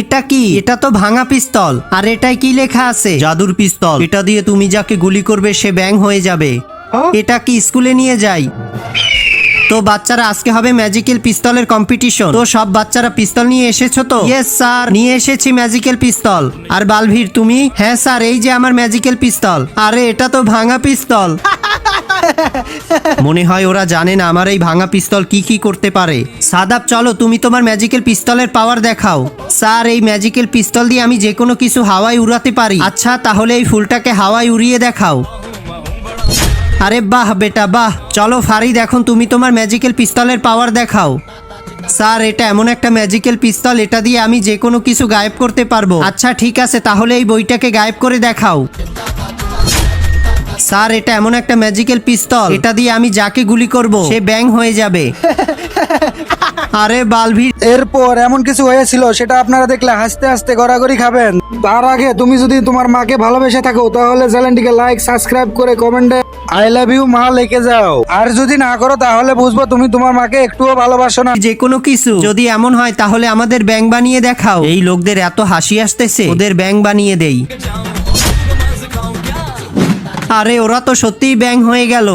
এটা কি? এটা তো ভাঙা পিস্তল। আর এটাই কি লেখা আছে? জাদুর পিস্তল। এটা দিয়ে তুমি যাকে গুলি করবে সে ব্যাং হয়ে যাবে। এটা কি স্কুলে নিয়ে যাই? তো বাচ্চারা, আজকে হবে ম্যাজিক্যাল পিস্তলের কম্পিটিশন। তো সব বাচ্চারা পিস্তল নিয়ে এসেছো তো? ইয়েস স্যার, নিয়ে এসেছি ম্যাজিক্যাল পিস্তল। আর বালভীর তুমি? হ্যাঁ স্যার, এই যে আমার ম্যাজিক্যাল পিস্তল। আরে এটা তো ভাঙা পিস্তল। মনে হয় ওরা জানে না আমার এই ভাঙা পিস্তল কি কি করতে পারে। সাদাব, চলো তুমি তোমার ম্যাজিক্যাল পিস্তলের পাওয়ার দেখাও। স্যার, এই ম্যাজিক্যাল পিস্তল দিয়ে আমি যে কোনো কিছু হাওয়ায় উড়াতে পারি। আচ্ছা, তাহলে এই ফুলটাকে হাওয়ায় উড়িয়ে দেখাও। আরে বাহ বেটা বাহ। চলো ফারিদ, এখন তুমি তোমার ম্যাজিক্যাল পিস্তলের পাওয়ার দেখাও। স্যার, এটা এমন একটা ম্যাজিক্যাল পিস্তল, এটা দিয়ে আমি যে কোনো কিছু গায়েব করতে পারবো। আচ্ছা ঠিক আছে, তাহলে এই বইটাকে গায়েব করে দেখাও। স্যার, এটা এমন একটা ম্যাজিক্যাল পিস্তল, এটা দিয়ে আমি যাকে গুলি করব সে ব্যাং হয়ে যাবে। আরে বালভীর, এরপর এমন কিছু হয়েছিল সেটা আপনারা দেখলে হাসতে হাসতে গড়াগড়ি খাবেন। তার আগে তুমি যদি তোমার মাকে ভালোবেসে থাকো তাহলে চ্যানেলটিকে লাইক, সাবস্ক্রাইব করে কমেন্টে আই লাভ ইউ মা লিখে যাও। আর যদি না করো তাহলে বুঝবো তুমি তোমার মাকে একটুও ভালোবাসো না। যে কোনো কিছু যদি এমন হয় তাহলে আমাদের ব্যাং বানিয়ে দেখাও। এই লোকদের এত হাসি আসতেছে, ওদের ব্যাং বানিয়ে দেই। আরে ওরা তো সত্যিই ব্যাং হয়ে গেল।